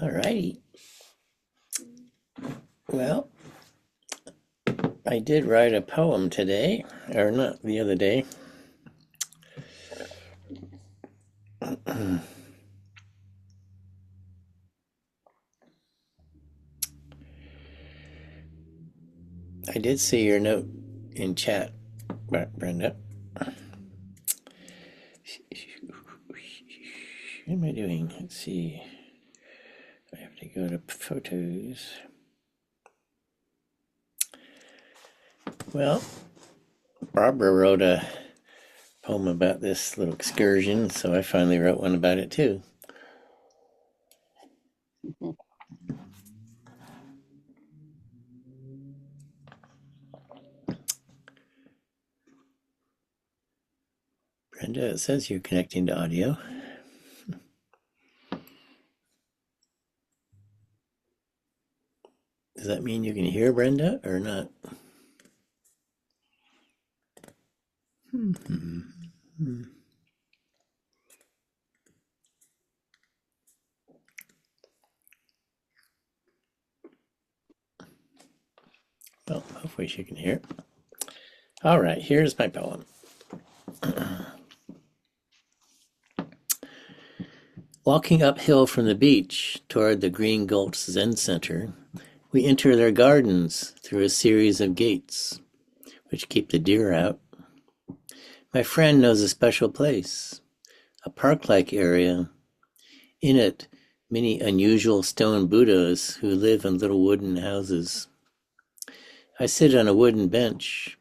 All righty. Well, I did write a poem today, or not the other day. I did see your note in chat, Brenda. What am I doing? Let's see. I have to go to photos. Well, Barbara wrote a poem about this little excursion, so I finally wrote one about it too. Brenda, it says you're connecting to audio. Does that mean you can hear Brenda or not? Well, hopefully she can hear. All right, here's my poem. Walking uphill from the beach toward the Green Gulch Zen Center, we enter their gardens through a series of gates, which keep the deer out. My friend knows a special place, a park-like area. In it, many unusual stone Buddhas who live in little wooden houses. I sit on a wooden bench.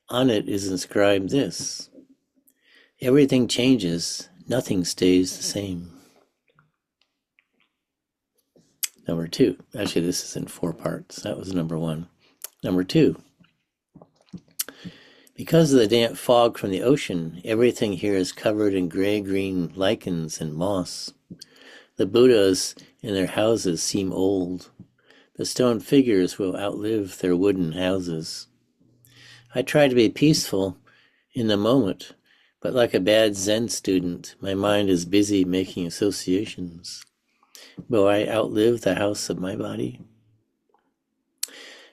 On it is inscribed this: everything changes, nothing stays the same. Number 2. Actually, this is in 4 parts. That was number 1. Number 2. Because of the damp fog from the ocean, everything here is covered in gray-green lichens and moss. The Buddhas in their houses seem old. The stone figures will outlive their wooden houses. I try to be peaceful in the moment, but like a bad Zen student, my mind is busy making associations. Will I outlive the house of my body?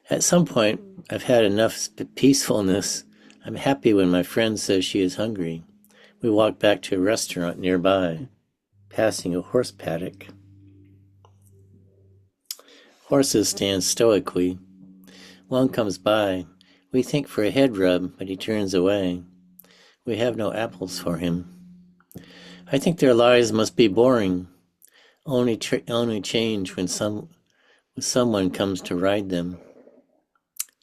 At some point, I've had enough peacefulness. I'm happy when my friend says she is hungry. We walk back to a restaurant nearby, passing a horse paddock. Horses stand stoically. One comes by. We think for a head rub, but he turns away. We have no apples for him. I think their lives must be boring. Only change when someone comes to ride them.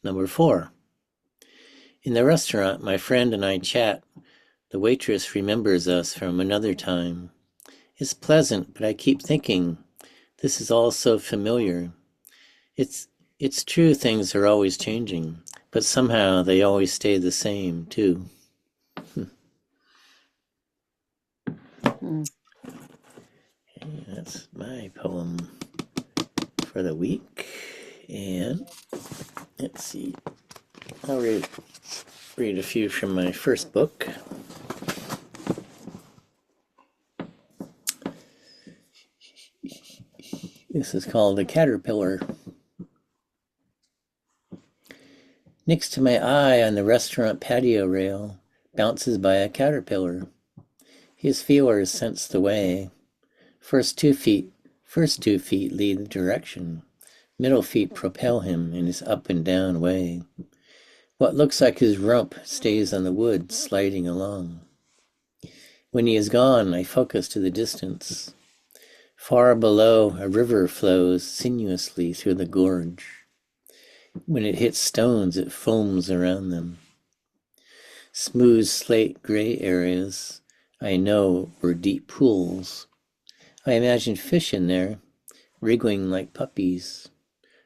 Number 4. In the restaurant, my friend and I chat. The waitress remembers us from another time. It's pleasant, but I keep thinking, this is all so familiar. It's true things are always changing, but somehow they always stay the same, too. That's my poem for the week. And let's see. I'll read a few from my first book. This is called The Caterpillar. Next to my eye on the restaurant patio rail bounces by a caterpillar. His feelers sense the way. First two feet lead the direction. Middle feet propel him in his up and down way. What looks like his rump stays on the wood, sliding along. When he is gone, I focus to the distance. Far below, a river flows sinuously through the gorge. When it hits stones, it foams around them. Smooth slate gray areas, I know, were deep pools. I imagine fish in there, wriggling like puppies,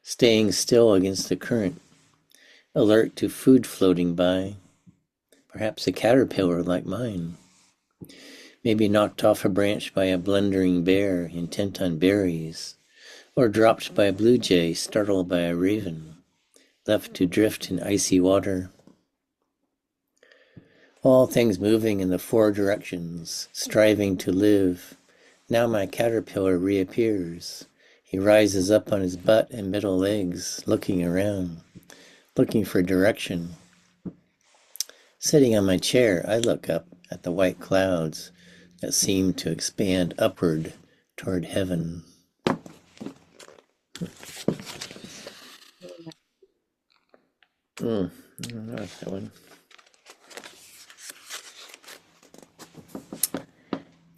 staying still against the current, alert to food floating by. Perhaps a caterpillar like mine. Maybe knocked off a branch by a blundering bear intent on berries, or dropped by a blue jay startled by a raven, left to drift in icy water. All things moving in the 4 directions, striving to live. Now my caterpillar reappears, He rises up on his butt and middle legs, looking around, looking for direction. Sitting on my chair, I look up at the white clouds that seem to expand upward toward heaven. I don't know that one.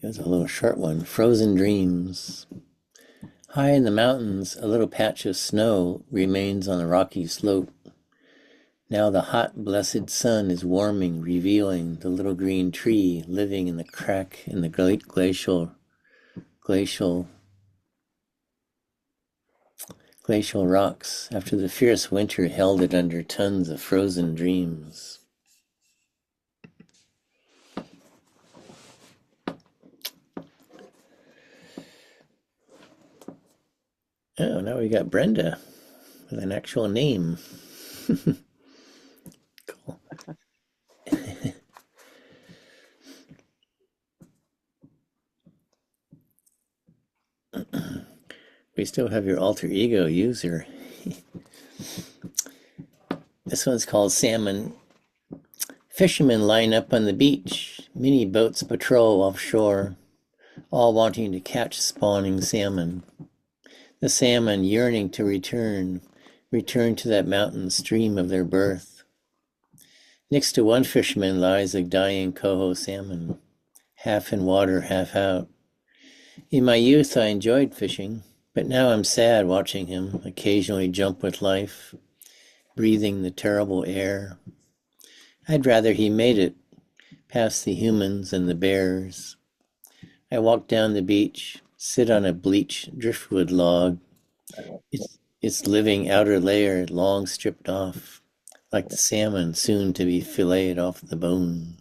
Here's a little short one. Frozen Dreams. High in the mountains, a little patch of snow remains on a rocky slope. Now the hot, blessed sun is warming, revealing the little green tree living in the crack in the glacial rocks after the fierce winter held it under tons of frozen dreams. Oh, now we got Brenda with an actual name. Cool. We still have your alter ego user. This one's called Salmon. Fishermen line up on the beach. Many boats patrol offshore, all wanting to catch spawning salmon. The salmon yearning to return to that mountain stream of their birth. Next to one fisherman lies a dying coho salmon, half in water, half out. In my youth, I enjoyed fishing, but now I'm sad watching him occasionally jump with life, breathing the terrible air. I'd rather he made it, past the humans and the bears. I walk down the beach, sit on a bleached driftwood log, its living outer layer long stripped off, like the salmon soon to be filleted off the bone.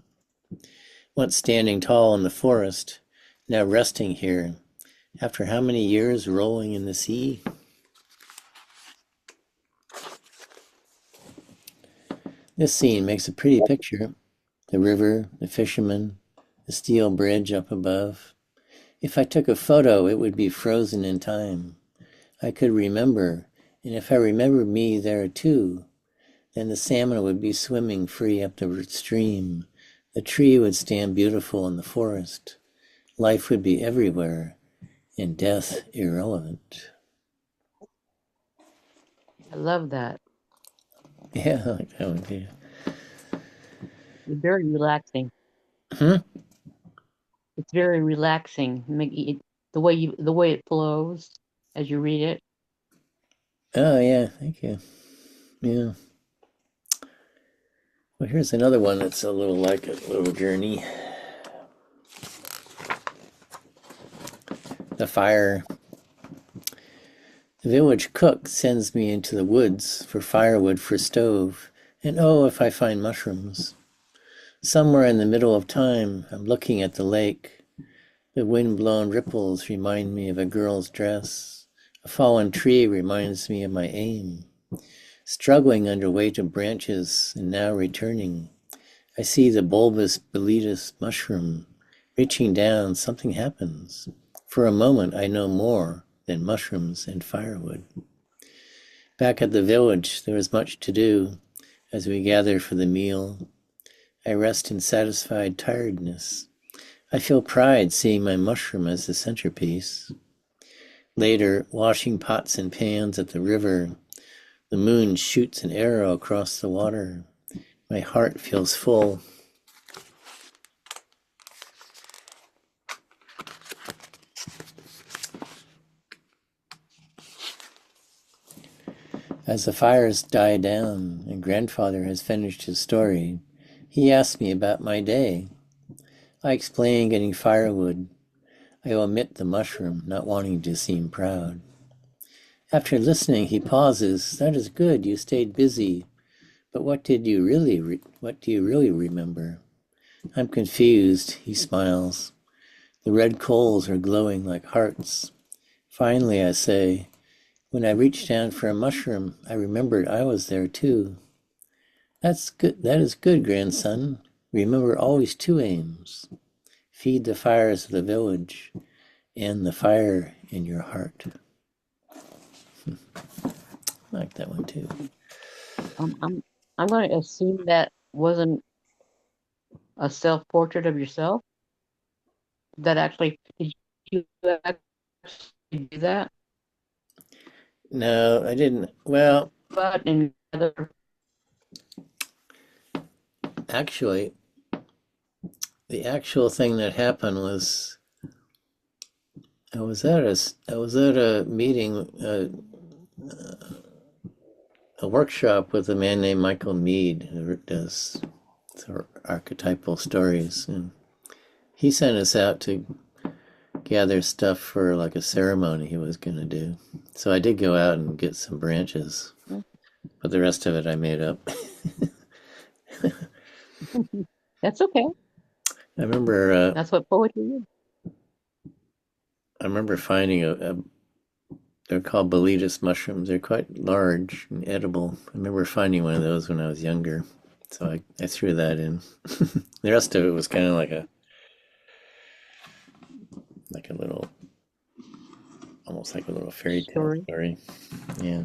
Once standing tall in the forest, now resting here, after how many years rolling in the sea? This scene makes a pretty picture. The river, the fishermen, the steel bridge up above. If I took a photo, it would be frozen in time. I could remember, and if I remembered me there too, then the salmon would be swimming free up the stream. The tree would stand beautiful in the forest. Life would be everywhere, and death irrelevant. I love that. Yeah, I like that one too. It's very relaxing. Hmm? It's very relaxing. The way it flows as you read it. Oh yeah, thank you. Yeah. Well, here's another one that's a little like a little journey. The fire. The village cook sends me into the woods for firewood for stove, and oh, if I find mushrooms. Somewhere in the middle of time, I'm looking at the lake. The wind-blown ripples remind me of a girl's dress. A fallen tree reminds me of my aim. Struggling under weight of branches and now returning, I see the bulbous boletus mushroom. Reaching down, something happens. For a moment, I know more than mushrooms and firewood. Back at the village, there is much to do as we gather for the meal. I rest in satisfied tiredness. I feel pride seeing my mushroom as the centerpiece. Later, washing pots and pans at the river, the moon shoots an arrow across the water. My heart feels full. As the fires die down and grandfather has finished his story, he asks me about my day. I explain getting firewood. I omit the mushroom, not wanting to seem proud. After listening, he pauses. That is good, you stayed busy. But what do you really remember? I'm confused, he smiles. The red coals are glowing like hearts. Finally, I say, when I reached down for a mushroom, I remembered I was there too. That's good. That is good, grandson. Remember always two aims. Feed the fires of the village and the fire in your heart. I like that one too. I'm going to assume that wasn't a self-portrait of yourself. That actually did you actually do that? No, I didn't. Well, But in other actually, the actual thing that happened was I was at a meeting, a workshop with a man named Michael Mead who does archetypal stories, and he sent us out to gather stuff for like a ceremony he was going to do. So I did go out and get some branches, but the rest of it I made up. that's okay. I remember That's what poetry is. I remember finding they're called boletus mushrooms. They're quite large and edible. I remember finding one of those when I was younger. So I threw that in. The rest of it was kind of like a little, almost like a little fairy tale Story. story. Yeah.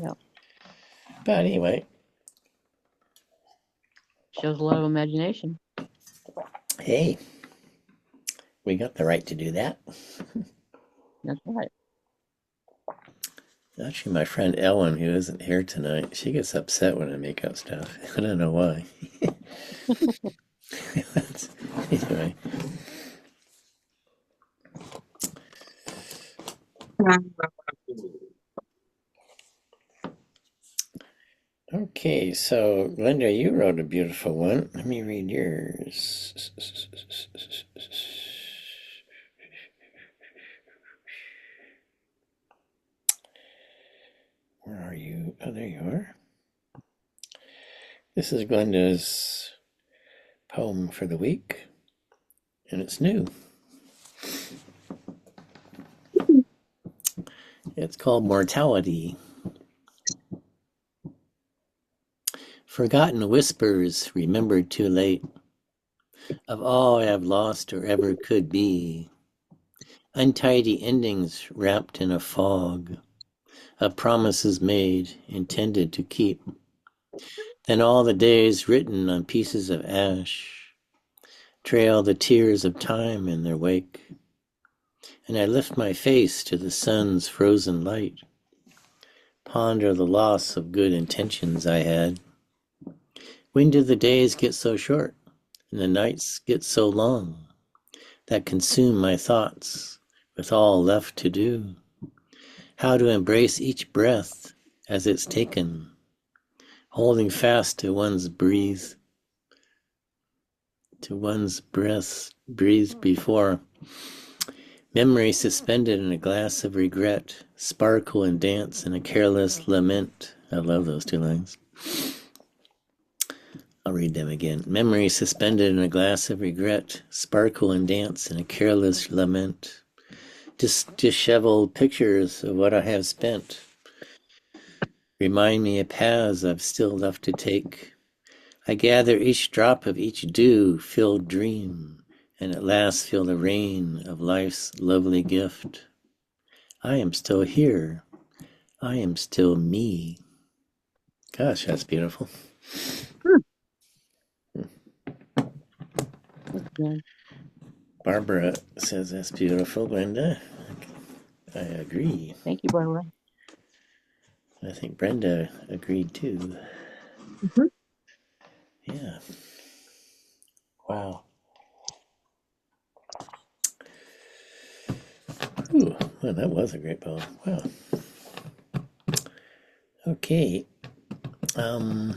Yeah. But anyway, Shows a lot of imagination. hey, we got the right to do that. That's right. Actually, my friend Ellen, who isn't here tonight, she gets upset when I make up stuff. I don't know why. Anyway. Okay, so Linda, you wrote a beautiful one. Let me read yours. Where are you? Oh, there you are. This is Glenda's poem for the week, and it's new. It's called Mortality. Forgotten whispers remembered too late of all I have lost or ever could be. Untidy endings wrapped in a fog of promises made, intended to keep. Then all the days written on pieces of ash trail the tears of time in their wake. And I lift my face to the sun's frozen light, ponder the loss of good intentions I had. When do the days get so short and the nights get so long that consume my thoughts with all left to do? How to embrace each breath as it's taken, holding fast to one's breath breathed before. Memory suspended in a glass of regret, sparkle and dance in a careless lament. I love those two lines. I'll read them again. Memory suspended in a glass of regret, sparkle and dance in a careless lament. Disheveled pictures of what I have spent remind me of paths I've still left to take. I gather each drop of each dew-filled dream, and at last feel the rain of life's lovely gift. I am still here. I am still me. Gosh, that's beautiful. Yeah. Barbara says that's beautiful, Linda. I agree. Thank you, Barbara. I think Brenda agreed too. Mhm. Yeah. Wow. Ooh, well, that was a great poem. Wow. Okay. I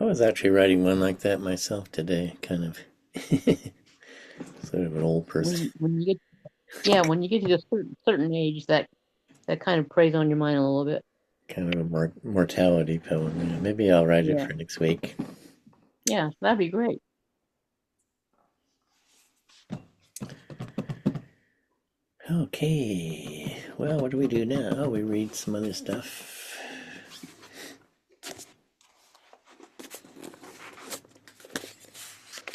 was actually writing one like that myself today, kind of. Sort of an old person. When you when you get to a certain age, that kind of preys on your mind a little bit. Kind of a mortality poem. Yeah, maybe I'll write it Yeah. for next week. Yeah, that'd be great. Okay. Well, what do we do now? Oh, we read some other stuff.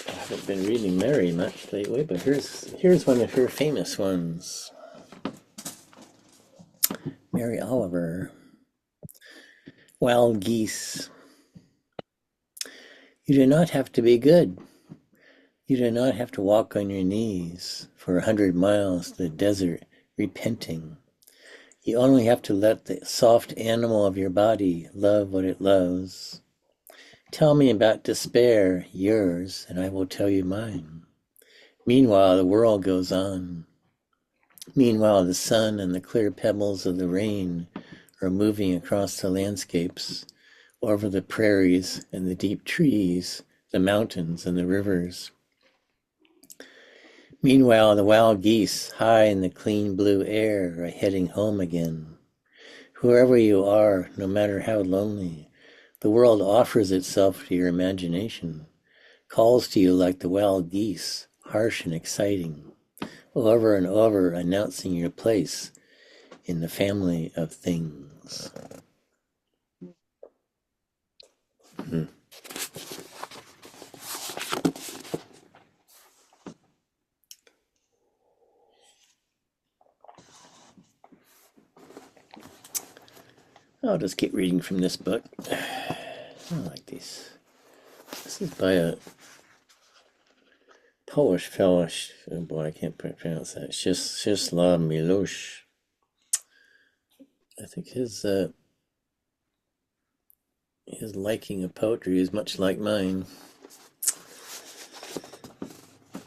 I haven't been reading Mary much lately, but here's one of her famous ones. Mary Oliver. Wild geese. You do not have to be good. You do not have to walk on your knees for 100 miles to the desert repenting. You only have to let the soft animal of your body love what it loves. Tell me about despair, yours, and I will tell you mine. Meanwhile, the world goes on. Meanwhile, the sun and the clear pebbles of the rain are moving across the landscapes, over the prairies and the deep trees, the mountains and the rivers. Meanwhile, the wild geese, high in the clean blue air, are heading home again. Whoever you are, no matter how lonely, the world offers itself to your imagination, calls to you like the wild geese, harsh and exciting, over and over announcing your place in the family of things. I'll just keep reading from this book. I like these. This is by a Polish fellow. Oh boy, I can't pronounce that. Czesław Miłosz. I think his liking of poetry is much like mine.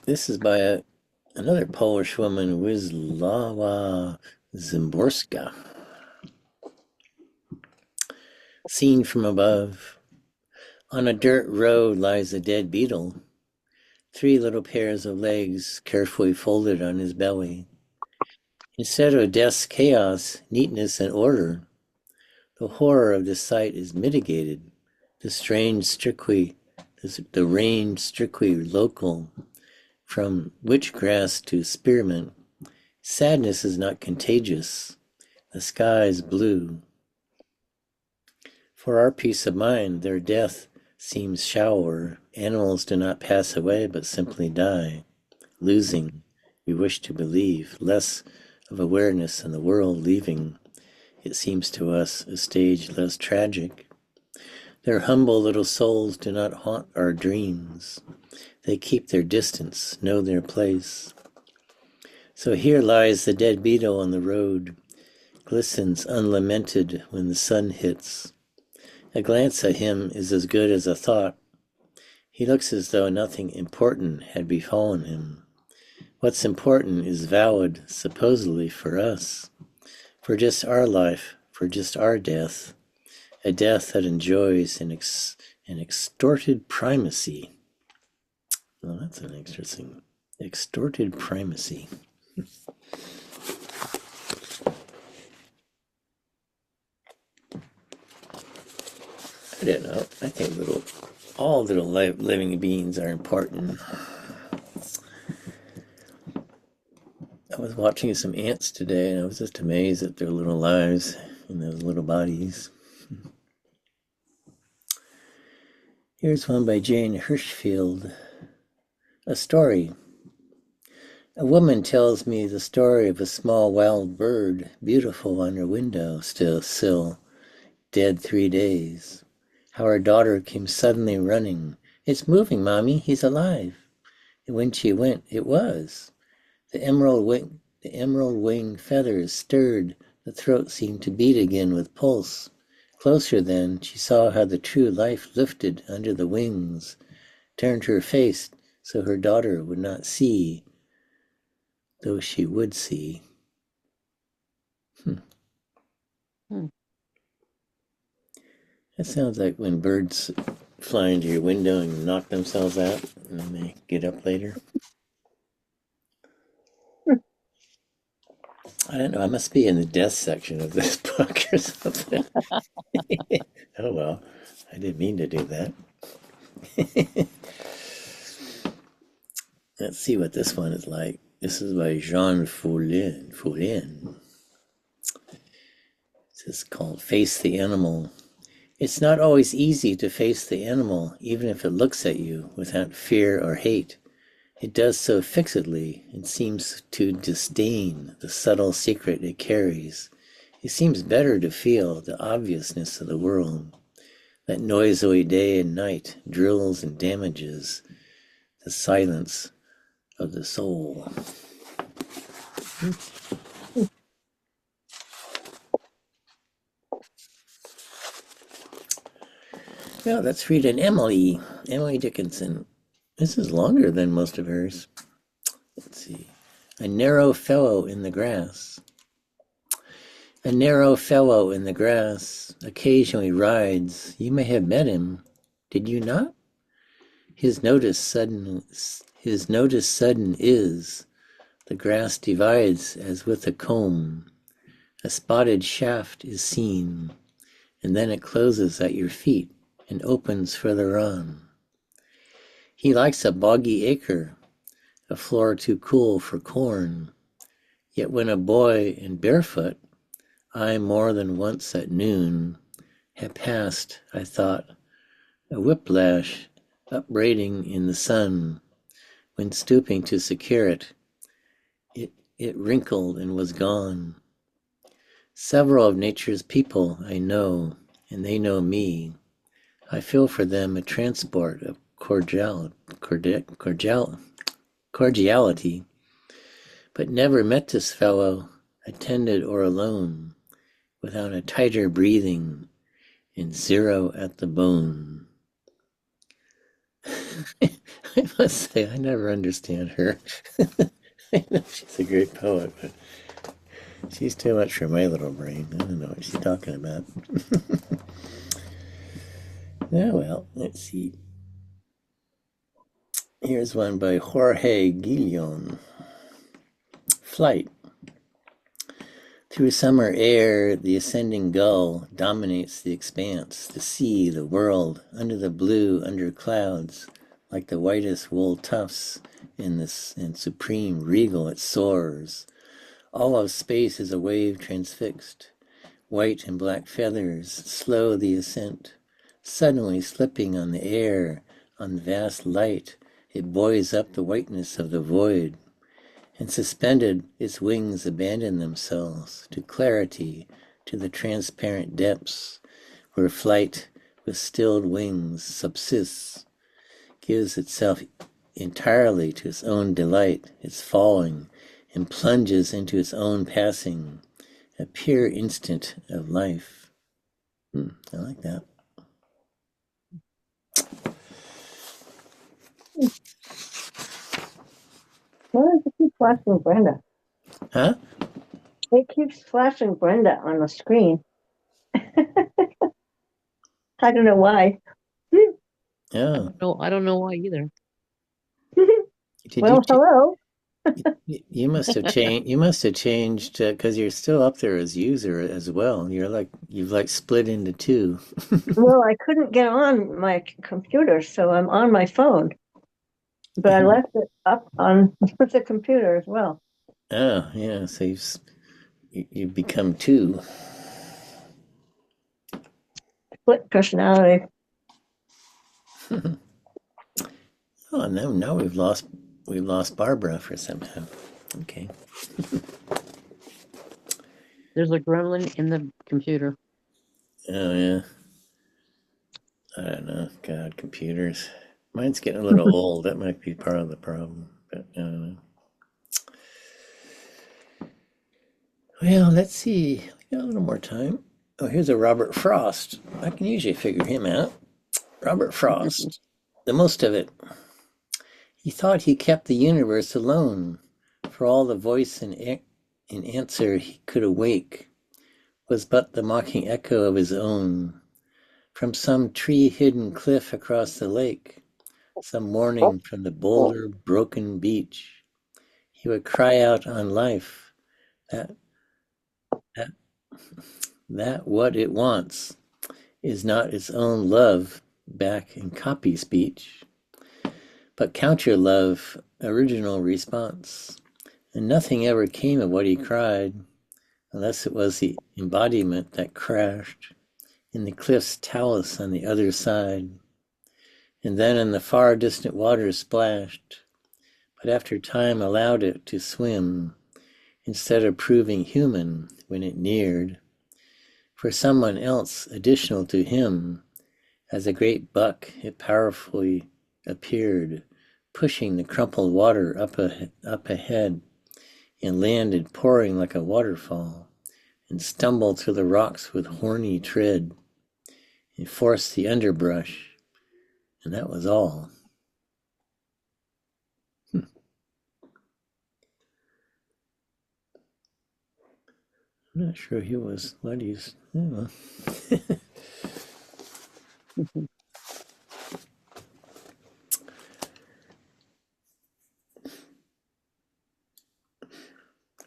This is by another Polish woman, Wisława Szymborska. Seen from above. On a dirt road lies a dead beetle, 3 little pairs of legs carefully folded on his belly. Instead of death's chaos, neatness, and order, the horror of this sight is mitigated, the range strictly local, from witchgrass to spearmint. Sadness is not contagious. The sky is blue. For our peace of mind, their death seems shallower. Animals do not pass away, but simply die, losing, we wish to believe, less of awareness in the world, leaving, it seems to us, a stage less tragic. Their humble little souls do not haunt our dreams. They keep their distance, know their place. So here lies the dead beetle on the road, glistens unlamented when the sun hits. A glance at him is as good as a thought. He looks as though nothing important had befallen him. What's important is valid, supposedly, for us, for just our life, for just our death, a death that enjoys an extorted primacy. Well, that's an interesting, extorted primacy. I don't know. I think all little living beings are important. I was watching some ants today, and I was just amazed at their little lives in those little bodies. Here's one by Jane Hirschfield. A story. A woman tells me the story of a small wild bird, beautiful on her window sill, dead 3 days. How her daughter came suddenly running. It's moving, Mommy, he's alive. And when she went, it was. The emerald wing feathers stirred, the throat seemed to beat again with pulse. Closer then, she saw how the true life lifted under the wings, turned her face so her daughter would not see, though she would see. That sounds like when birds fly into your window and knock themselves out, and then they get up later. I don't know, I must be in the death section of this book or something. Oh well, I didn't mean to do that. Let's see what this one is like. This is by Jean Follin. This is called Face the Animal. It's not always easy to face the animal, even if it looks at you without fear or hate. It does so fixedly and seems to disdain the subtle secret it carries. It seems better to feel the obviousness of the world, that noisily day and night drills and damages the silence of the soul. Well, let's read an Emily Dickinson. This is longer than most of hers. Let's see. A narrow fellow in the grass. A narrow fellow in the grass occasionally rides. You may have met him, did you not? His notice sudden is the grass divides as with a comb. A spotted shaft is seen, and then it closes at your feet and opens further on. He likes a boggy acre, a floor too cool for corn. Yet when a boy and barefoot, I more than once at noon had passed, I thought, a whiplash upbraiding in the sun. When stooping to secure it, it wrinkled and was gone. Several of nature's people I know, and they know me. I feel for them a transport of cordiality, but never met this fellow, attended or alone, without a tighter breathing and zero at the bone. I must say, I never understand her. I know she's a great poet, but she's too much for my little brain. I don't know what she's talking about. Yeah, well, let's see. Here's one by Jorge Guillon. Flight. Through summer air, the ascending gull dominates the expanse, the sea, the world, under the blue, under clouds, like the whitest wool tufts in supreme regal it soars. All of space is a wave transfixed. White and black feathers slow the ascent, suddenly slipping on the air, on vast light, it buoys up the whiteness of the void, and suspended its wings abandon themselves to clarity, to the transparent depths, where flight with stilled wings subsists, gives itself entirely to its own delight, its falling, and plunges into its own passing, a pure instant of life. I like that. Why does it keep flashing Brenda? Huh? It keeps flashing Brenda on the screen. I don't know why. Oh. I don't know why either. Well, hello. You must have changed. You must have changed because you're still up there as user as well. You've like split into two. Well, I couldn't get on my computer, so I'm on my phone. But I left it up on the computer as well. Oh, yeah. So you've become two. Split personality. Oh, now we've lost Barbara for some time. Okay. There's a gremlin in the computer. Oh yeah. I don't know. God, computers. Mine's getting a little old. That might be part of the problem. But I don't know. Well, let's see. We got a little more time. Oh, here's a Robert Frost. I can usually figure him out. Robert Frost. The most of it. He thought he kept the universe alone, for all the voice and answer he could awake was but the mocking echo of his own, from some tree-hidden cliff across the lake, some morning from the boulder-broken beach. He would cry out on life that what it wants is not its own love back in copy speech, but counter love, original response. And nothing ever came of what he cried, unless it was the embodiment that crashed in the cliff's talus on the other side, and then in the far distant waters splashed, but after time allowed it to swim, instead of proving human when it neared, For someone else additional to him, as a great buck, it powerfully appeared, pushing the crumpled water up ahead, and landed pouring like a waterfall, and stumbled through the rocks with horny tread, and forced the underbrush, and that was all. I'm not sure he was what he's. I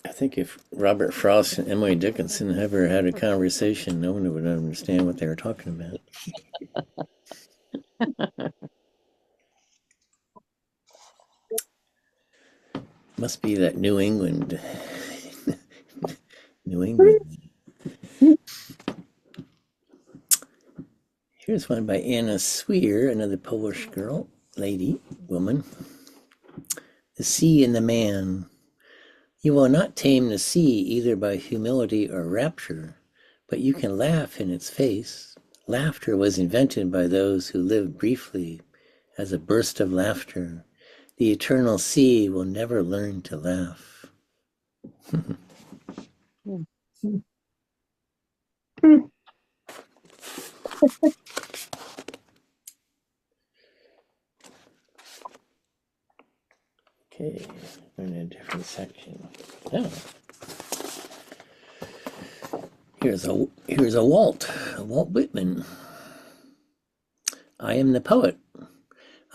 think if Robert Frost and Emily Dickinson ever had a conversation, no one would understand what they were talking about. Must be that New England. New England. Here's one by Anna Swir, another Polish girl, woman. The Sea and the Man. You will not tame the sea either by humility or rapture, but you can laugh in its face. Laughter was invented by those who lived briefly as a burst of laughter. The eternal sea will never learn to laugh. Okay, we're in a different section. Oh. Here's a Walt Whitman. I am the poet.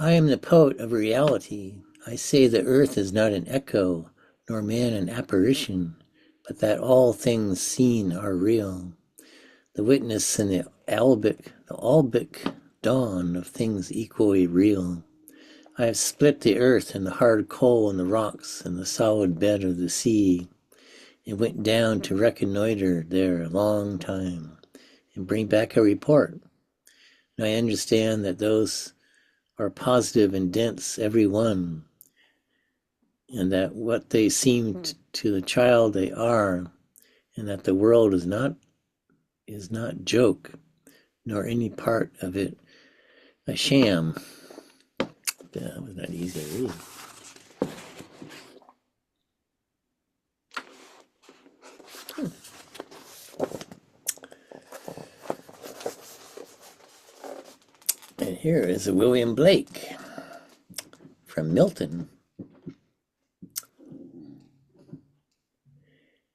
I am the poet of reality. I say the earth is not an echo, nor man an apparition, but that all things seen are real. The witness in the albic dawn of things equally real. I have split the earth and the hard coal and the rocks and the solid bed of the sea, and went down to reconnoiter there a long time and bring back a report. And I understand that those are positive and dense, every one, and that what they seem to the child they are, and that the world is not joke, nor any part of it a sham. That was not easy to read. And here is a William Blake from Milton.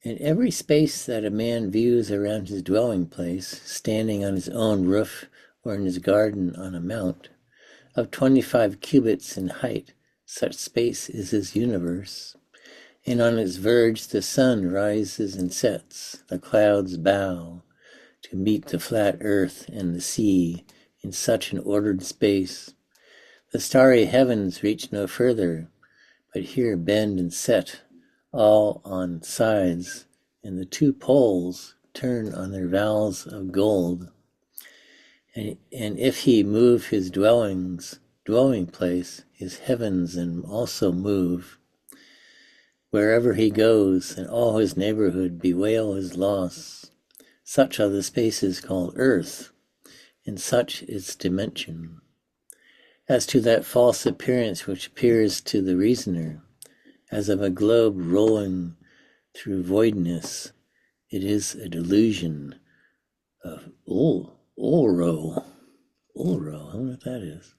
In every space that a man views around his dwelling place, standing on his own roof or in his garden on a mount, of 25 cubits in height, such space is his universe. And on its verge the sun rises and sets, the clouds bow to meet the flat earth and the sea in such an ordered space. The starry heavens reach no further, but here bend and set, all on sides, and the two poles turn on their valves of gold. And if he move his dwelling place, his heavens and also move. Wherever he goes, and all his neighborhood bewail his loss. Such are the spaces called earth, and such its dimension. As to that false appearance which appears to the reasoner, as of a globe rolling through voidness, it is a delusion of Ulro. I wonder what that is.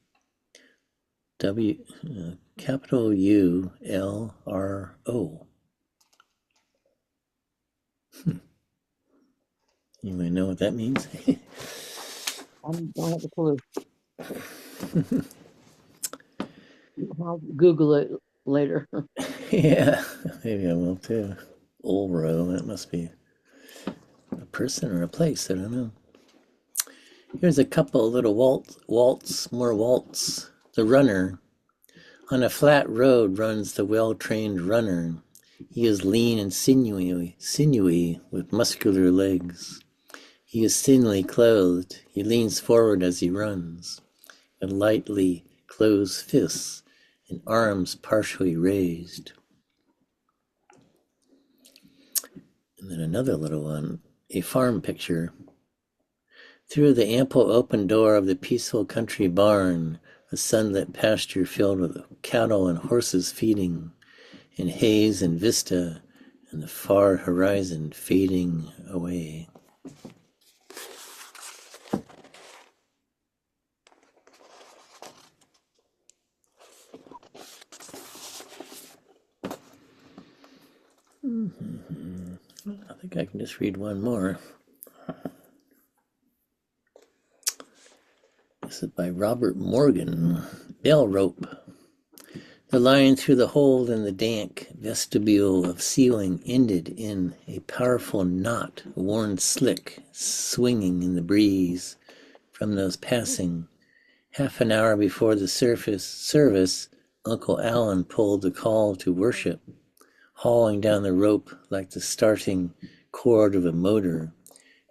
Capital ULRO. You may know what that means? I don't have a clue. I'll Google it later. Yeah, maybe I will too. Ulro, that must be a person or a place, I don't know. Here's a couple little more waltz. The runner. On a flat road runs the well-trained runner. He is lean and sinewy with muscular legs. He is thinly clothed. He leans forward as he runs, with lightly closed fists and arms partially raised. And then another little one, a farm picture. Through the ample open door of the peaceful country barn, a sunlit pasture filled with cattle and horses feeding, in haze and vista, and the far horizon fading away. I think I can just read one more. This is by Robert Morgan. Bell rope. The line through the hole in the dank vestibule of ceiling ended in a powerful knot, worn slick, swinging in the breeze from those passing. Half an hour before the service, Uncle Allen pulled the call to worship, hauling down the rope like the starting cord of a motor,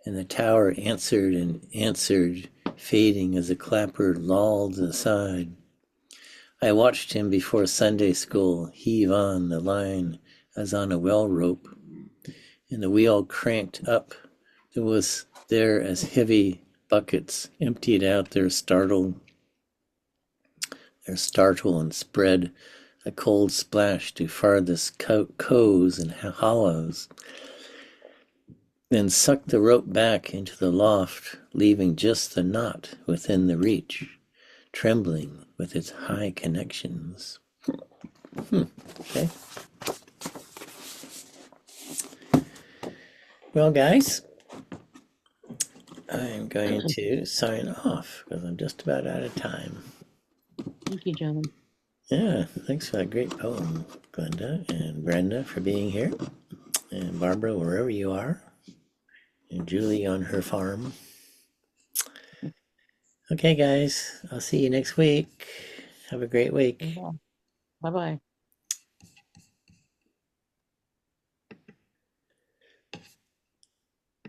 and the tower answered and answered, fading as the clapper lolled aside. I watched him before Sunday school heave on the line as on a well rope, and the wheel cranked up. It was there as heavy buckets emptied out their startle and spread a cold splash to farthest coves and hollows, then sucked the rope back into the loft, leaving just the knot within the reach, trembling with its high connections. Okay. Well, guys, I'm going to sign off because I'm just about out of time. Thank you, John. Yeah, thanks for that great poem, Glenda and Brenda, for being here, and Barbara, wherever you are, and Julie on her farm. Okay, guys, I'll see you next week. Have a great week. Bye-bye.